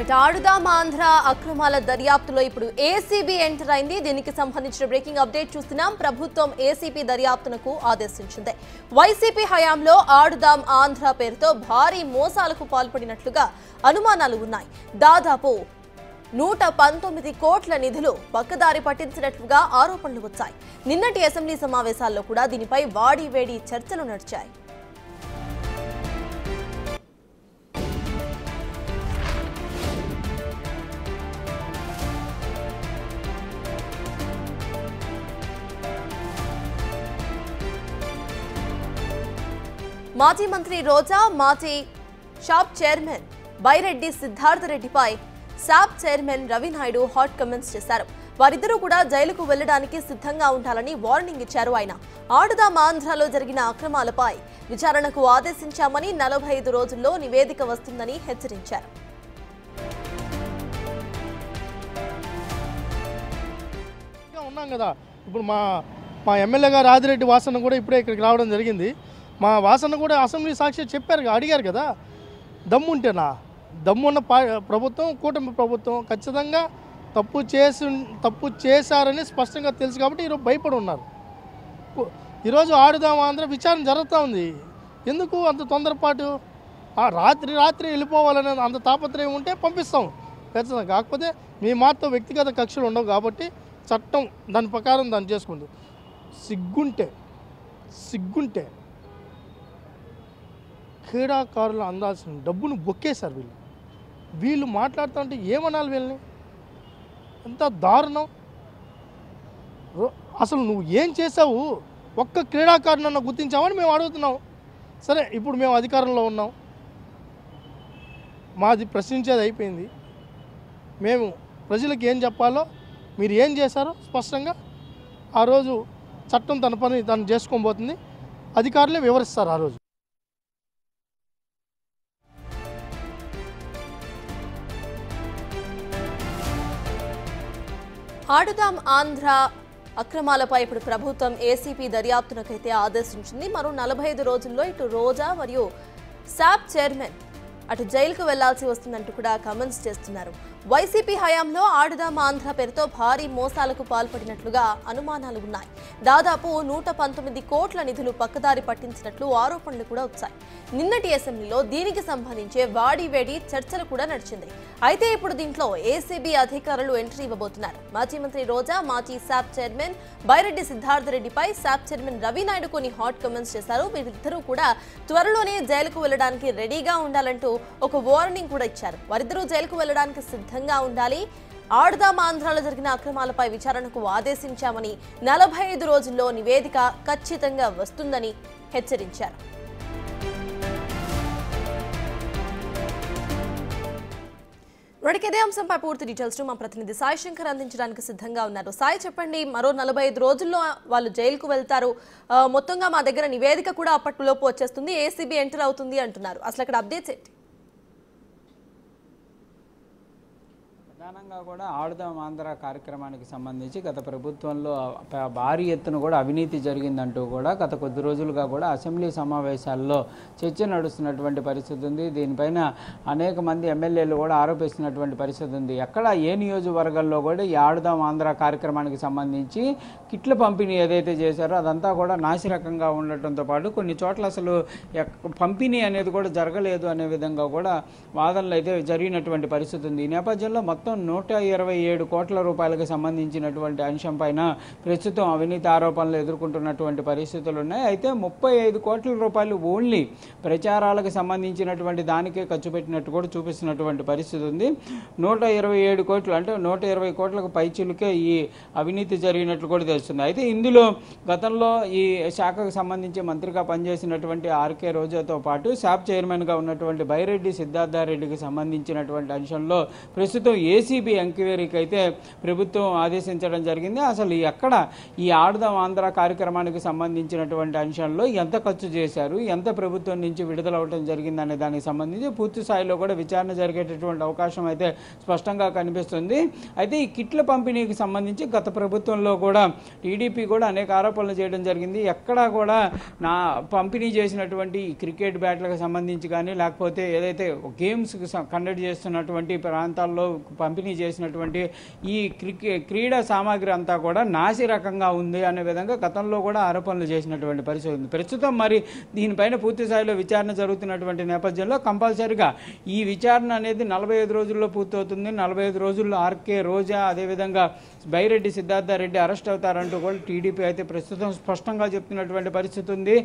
ఆడుదాం ఆంధ్ర అక్రమాల దర్యాప్తులో ఇప్పుడు ఏసీబీ ఎంటర్ అయింది. దీనికి సంబంధించిన బ్రేకింగ్ అప్డేట్ చూస్తున్నాం. ప్రభుత్వం ఏసీబీ దర్యాప్తునకు ఆదేశించింది. వైసీపీ హయాంలో ఆడుదాం ఆంధ్ర పేరుతో భారీ మోసాలకు పాల్పడినట్లుగా అనుమానాలు ఉన్నాయి. దాదాపు 119 కోట్ల నిధులు పక్కదారి పట్టించినట్లుగా ఆరోపణలు వచ్చాయి. నిన్నటి అసెంబ్లీ సమావేశాల్లో కూడా దీనిపై వాడివేడి చర్చలు నడిచాయి. మాజీ మంత్రి రోజా, మాజీ షాప్ చైర్మన్ బైరెడ్డి సిద్ధార్థరెడ్డిపై SAAP chairman Ravi Naidu hot comments చేశారు. వారిద్దరూ కూడా జైలుకు వెళ్లడానికి సిద్ధంగా ఉండాలని వార్నింగ్ ఇచ్చారు. ఆయన ఆడుదాం ఆంధ్రలో జరిగిన అక్రమాలపై విచారణకు ఆదేశించామని 45 రోజుల్లో నివేదిక వస్తుందని హెచ్చరించారు. ఉన్నాం కదా, ఇప్పుడు మా ఎమ్మెల్యే గారు ఆదిరెడ్డి వాసన్న కూడా ఇప్పుడే ఇక్కడికి రావడం జరిగింది. మా వాసన్న కూడా అసెంబ్లీ సాక్షి చెప్పారు, అడిగారు కదా, దమ్ముంటేనా దమ్మున్న ప్రభుత్వం కూటమి ప్రభుత్వం ఖచ్చితంగా తప్పు చేశారని స్పష్టంగా తెలుసు కాబట్టి ఈరోజు భయపడి ఉన్నారు. ఈరోజు ఆడుదాం ఆంధ్ర విచారణ జరుగుతూ ఉంది. ఎందుకు అంత తొందరపాటు? రాత్రి వెళ్ళిపోవాలనే అంత తాపత్రయం ఉంటే పంపిస్తాం ఖచ్చితంగా. కాకపోతే మీ మాతో వ్యక్తిగత కక్షలు ఉండవు కాబట్టి చట్టం దాని ప్రకారం దాన్ని చేసుకుంది. సిగ్గుంటే క్రీడాకారులు అందాల్సిన డబ్బును బొక్కేశారు వీళ్ళు మాట్లాడుతుంటే ఏమనాలి వీళ్ళని? ఎంత దారుణం! అసలు నువ్వు ఏం చేసావు? ఒక్క క్రీడాకారునన్నా గుర్తించామని మేము అడుగుతున్నాం. సరే, ఇప్పుడు మేము అధికారంలో ఉన్నాం, మాది ప్రశ్నించేది అయిపోయింది. మేము ప్రజలకు ఏం చెప్పాలో మీరు ఏం చేశారో స్పష్టంగా ఆ రోజు చట్టం తన పని తను చేసుకొని పోతుంది. అధికారులే వివరిస్తారు ఆ రోజు. ఆడుదాం ఆంధ్ర అక్రమాలపై ఇప్పుడు ప్రభుత్వం ఏసీపీ దర్యాప్తునకైతే ఆదేశించింది. మరో 45 రోజుల్లో ఇటు రోజా మరియు శాప్ చైర్మన్ అటు జైలుకు వెళ్లాల్సి వస్తుందంటూ కూడా కమెంట్స్ చేస్తున్నారు. వైసీపీ హయాంలో ఆడుదాం ఆంధ్ర పేరుతో భారీ మోసాలకు పాల్పడినట్లుగా అనుమానాలు ఉన్నాయి. దాదాపు 119 కోట్ల నిధులు పక్కదారి పట్టించినట్లు ఆరోపణలు కూడా వచ్చాయి. నిన్నటి అసెంబ్లీలో దీనికి సంబంధించి వాడివేడి చర్చలు కూడా నడిచింది. అయితే ఇప్పుడు దీంట్లో ఏసీబీ అధికారులు ఎంట్రీ ఇవ్వబోతున్నారు. మాజీ మంత్రి రోజా, మాజీ శాప్ చైర్మన్ బైరెడ్డి సిద్ధార్థరెడ్డిపై శాప్ చైర్మన్ రవినాయుడు కొన్ని హాట్ కమెంట్స్ చేశారు. వీరిద్దరూ కూడా త్వరలోనే జైలుకు వెళ్లడానికి రెడీగా ఉండాలంటూ ఒక వార్నింగ్ కూడా ఇచ్చారు. వారిద్దరూ జైలుకు వెళ్లడానికి సిద్ధంగా ఉండాలి. ఆడుదాం ఆంధ్రలో జరిగిన అక్రమాలపై విచారణకు ఆదేశించామని 45 రోజుల్లో నివేదిక ఖచ్చితంగా వస్తుందని హెచ్చరించారు. ఇదే అంశంపై పూర్తి డీటెయిల్స్ మా ప్రతినిధి సాయి శంకర్ అందించడానికి సిద్ధంగా ఉన్నారు. సాయి, చెప్పండి, మరో 45 రోజుల్లో వాళ్ళు జైలుకు వెళ్తారు, మొత్తంగా మా దగ్గర నివేదిక కూడా అప్పటిలోపు వచ్చేస్తుంది, ఏసీబీ ఎంటర్ అవుతుంది అంటున్నారు. అసలు అక్కడ అప్డేట్స్ ఏంటి? ప్రధానంగా కూడా ఆడుదాం ఆంధ్ర కార్యక్రమానికి సంబంధించి గత ప్రభుత్వంలో భారీ ఎత్తున కూడా అవినీతి జరిగిందంటూ కూడా గత కొద్ది రోజులుగా కూడా అసెంబ్లీ సమావేశాల్లో చర్చ నడుస్తున్నటువంటి పరిస్థితి ఉంది. దీనిపైన అనేక మంది ఎమ్మెల్యేలు కూడా ఆరోపిస్తున్నటువంటి పరిస్థితి ఉంది. ఎక్కడ ఏ నియోజకవర్గాల్లో కూడా ఈ ఆడుదాం ఆంధ్ర కార్యక్రమానికి సంబంధించి కిట్ల పంపిణీ ఏదైతే చేశారో అదంతా కూడా నాసిరకంగా ఉండటంతో పాటు కొన్ని చోట్ల అసలు పంపిణీ అనేది కూడా జరగలేదు అనే విధంగా కూడా వాదనలు అయితే జరిగినటువంటి పరిస్థితి ఉంది. ఈ నేపథ్యంలో మొత్తం 127 కోట్ల రూపాయలకు సంబంధించినటువంటి అంశం పైన ప్రస్తుతం అవినీతి ఆరోపణలు ఎదుర్కొంటున్నటువంటి పరిస్థితులు ఉన్నాయి. అయితే 35 కోట్ల రూపాయలు ఓన్లీ ప్రచారాలకు సంబంధించినటువంటి దానికే ఖర్చు పెట్టినట్టు కూడా చూపిస్తున్నటువంటి పరిస్థితి ఉంది. 127 కోట్లు అంటే 120 కోట్లకు పైచిలుకే ఈ అవినీతి జరిగినట్లు కూడా తెలుస్తుంది. అయితే ఇందులో గతంలో ఈ శాఖకు సంబంధించి మంత్రిగా పనిచేసినటువంటి ఆర్కే రోజాతో పాటు శాప్ చైర్మన్గా ఉన్నటువంటి బైరెడ్డి సిద్ధార్థరెడ్డికి సంబంధించినటువంటి అంశంలో ప్రస్తుతం ఏసీ ఏసీబీ ఎంక్వైరీకి అయితే ప్రభుత్వం ఆదేశించడం జరిగింది. అసలు ఎక్కడ ఈ ఆడుదాం ఆంధ్ర కార్యక్రమానికి సంబంధించినటువంటి అంశాల్లో ఎంత ఖర్చు చేశారు, ఎంత ప్రభుత్వం నుంచి విడుదల అవడం జరిగింది అనే దానికి సంబంధించి పూర్తి స్థాయిలో కూడా విచారణ జరిగేటటువంటి అవకాశం అయితే స్పష్టంగా కనిపిస్తుంది. అయితే ఈ కిట్ల పంపిణీకి సంబంధించి గత ప్రభుత్వంలో కూడా టీడీపీ కూడా అనేక ఆరోపణలు చేయడం జరిగింది. ఎక్కడా కూడా నా పంపిణీ చేసినటువంటి క్రికెట్ బ్యాట్లకు సంబంధించి కానీ లేకపోతే ఏదైతే గేమ్స్ కండక్ట్ చేస్తున్నటువంటి ప్రాంతాల్లో పంపిణీ చేసినటువంటి ఈ క్రీడా సామాగ్రి అంతా కూడా నాసి రకంగా ఉంది అనే విధంగా గతంలో కూడా ఆరోపణలు చేసినటువంటి పరిస్థితి ఉంది. ప్రస్తుతం మరి దీనిపైన పూర్తి స్థాయిలో విచారణ జరుగుతున్నటువంటి నేపథ్యంలో కంపల్సరిగా ఈ విచారణ అనేది 45 రోజుల్లో పూర్తవుతుంది. 45 రోజుల్లో ఆర్కే రోజా అదేవిధంగా బైరెడ్డి సిద్ధార్థరెడ్డి అరెస్ట్ అవుతారంటూ కూడా టీడీపీ అయితే ప్రస్తుతం స్పష్టంగా చెప్తున్నటువంటి పరిస్థితి ఉంది.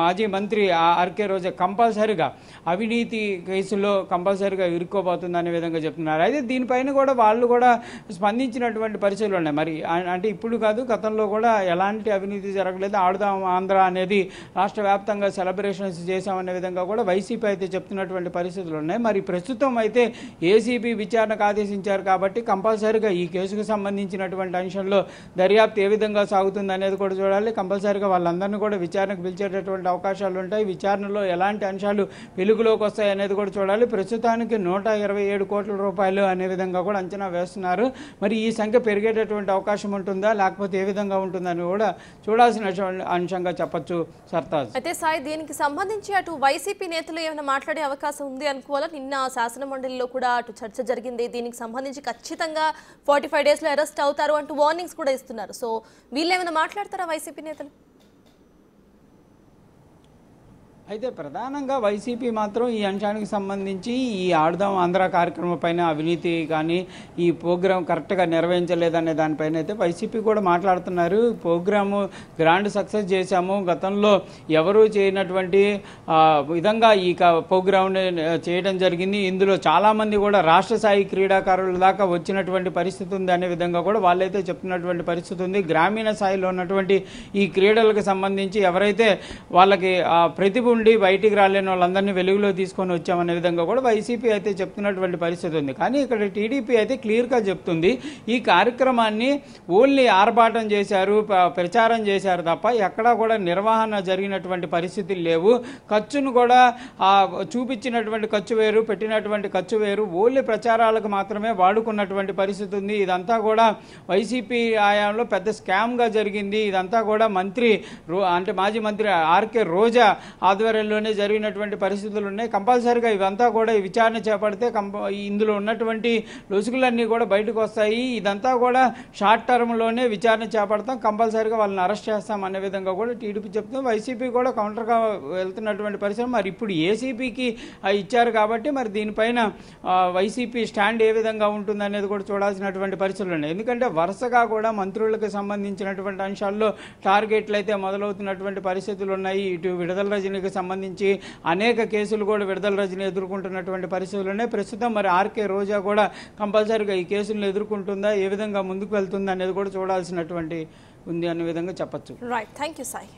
మాజీ మంత్రి ఆర్కే రోజా కంపల్సరిగా అవినీతి కేసులో కంపల్సరిగా ఇరుక్కోబోతుంది అనే విధంగా చెప్తున్నారు. అయితే దీనిపైన కూడా వాళ్ళు కూడా స్పందించినటువంటి పరిస్థితులు ఉన్నాయి. మరి అంటే ఇప్పుడు కాదు, గతంలో కూడా ఎలాంటి అవినీతి జరగలేదు, ఆడుదాం ఆంధ్ర అనేది రాష్ట్ర వ్యాప్తంగా సెలబ్రేషన్స్ చేశామనే విధంగా కూడా వైసీపీ అయితే చెప్తున్నటువంటి పరిస్థితులు ఉన్నాయి. మరి ప్రస్తుతం అయితే ఏసీబీ విచారణకు ఆదేశించారు కాబట్టి కంపల్సరిగా ఈ కేసుకు సంబంధించినటువంటి అంశంలో దర్యాప్తు ఏ విధంగా సాగుతుంది అనేది కూడా చూడాలి. కంపల్సరిగా వాళ్ళందరినీ కూడా విచారణకు పిలిచేటటువంటి అవకాశాలు ఉంటాయి. విచారణలో ఎలాంటి అంశాలు వెలుగులోకి వస్తాయి అనేది కూడా చూడాలి. ప్రస్తుతానికి 127 కోట్ల రూపాయలు అనే విధంగా కూడా అంచనా వేస్తున్నారు. మరి ఈ సంఖ్య పెరిగేటటువంటి అవకాశం ఉంటుందా లేకపోతే ఏ విధంగా ఉంటుందని కూడా చూడాల్సిన అంశంగా చెప్పొచ్చు సర్తాజ్. అయితే సాయి, దీనికి సంబంధించి అటు వైసీపీ నేతలు ఏమైనా మాట్లాడే అవకాశం ఉంది అనుకోవాలా? నిన్న శాసన మండలిలో కూడా అటు చర్చ జరిగింది. దీనికి సంబంధించి ఖచ్చితంగా 45 డేస్లో అరెస్ట్ అవుతారు అంటూ వార్నింగ్స్ కూడా ఇస్తున్నారు. సో వీళ్ళు ఏమైనా మాట్లాడతారా వైసీపీ నేతలు? అయితే ప్రధానంగా వైసీపీ మాత్రం ఈ అంశానికి సంబంధించి ఈ ఆడుదాం ఆంధ్ర కార్యక్రమం పైన అవినీతి కానీ ఈ ప్రోగ్రాం కరెక్ట్గా నిర్వహించలేదనే దానిపైన అయితే వైసీపీ కూడా మాట్లాడుతున్నారు. ప్రోగ్రాము గ్రాండ్ సక్సెస్ చేశాము, గతంలో ఎవరూ చేయనటువంటి విధంగా ఈ ప్రోగ్రాంని చేయడం జరిగింది. ఇందులో చాలామంది కూడా రాష్ట్ర స్థాయి క్రీడాకారుల దాకా వచ్చినటువంటి పరిస్థితి ఉంది అనే విధంగా కూడా వాళ్ళైతే చెప్తున్నటువంటి పరిస్థితి ఉంది. గ్రామీణ స్థాయిలో ఉన్నటువంటి ఈ క్రీడలకు సంబంధించి ఎవరైతే వాళ్ళకి ప్రతిభ ఉండి బయటికి రాలేని వాళ్ళందరినీ వెలుగులో తీసుకొని వచ్చామనే విధంగా కూడా వైసీపీ అయితే చెప్తున్నటువంటి పరిస్థితి ఉంది. కానీ ఇక్కడ టీడీపీ అయితే క్లియర్గా చెప్తుంది, ఈ కార్యక్రమాన్ని ఓన్లీ ఆర్భాటం చేశారు, ప్రచారం చేశారు తప్ప ఎక్కడా కూడా నిర్వహణ జరిగినటువంటి పరిస్థితులు లేవు. ఖర్చును కూడా చూపించినటువంటి ఖర్చు వేరు, పెట్టినటువంటి ఖర్చు వేరు, ఓన్లీ ప్రచారాలకు మాత్రమే వాడుకున్నటువంటి పరిస్థితి ఉంది. ఇదంతా కూడా వైసీపీ హయాంలో పెద్ద స్కామ్గా జరిగింది. ఇదంతా కూడా మాజీ మంత్రి ఆర్కే రోజా ఆధ్వర్యంలోనే జరిగినటువంటి పరిస్థితులు ఉన్నాయి. కంపల్సరిగా ఇవంతా కూడా ఈ విచారణ చేపడితే ఇందులో ఉన్నటువంటి లొసుగులన్నీ కూడా బయటకు వస్తాయి. ఇదంతా కూడా షార్ట్ టర్మ్లోనే విచారణ చేపడతాం, కంపల్సరిగా వాళ్ళని అరెస్ట్ చేస్తాం అనే విధంగా కూడా టీడీపీ చెప్తుంది. వైసీపీ కూడా కౌంటర్గా వెళ్తున్నటువంటి పరిస్థితి. మరి ఇప్పుడు ఏసీపీకి ఇచ్చారు కాబట్టి మరి దీనిపైన వైసీపీ స్టాండ్ ఏ విధంగా ఉంటుంది అనేది కూడా చూడాల్సినటువంటి పరిస్థితులు ఉన్నాయి. ఎందుకంటే వరుసగా కూడా మంత్రులకు సంబంధించినటువంటి అంశాల్లో టార్గెట్లు అయితే మొదలవుతున్నటువంటి పరిస్థితులు ఉన్నాయి. ఇటు విడుదల రజనీకి సంబంధించి అనేక కేసులు కూడా విడుదల రజనీ ఎదుర్కొంటున్నటువంటి పరిస్థితులు ఉన్నాయి. ప్రస్తుతం మరి ఆర్కే రోజా కూడా కంపల్సరీగా ఈ కేసులను ఎదుర్కొంటుందా, ఏ విధంగా ముందుకు వెళ్తుందా అనేది కూడా చూడాల్సినటువంటి ఉంది అనే విధంగా చెప్పచ్చు. Right, thank you Sai.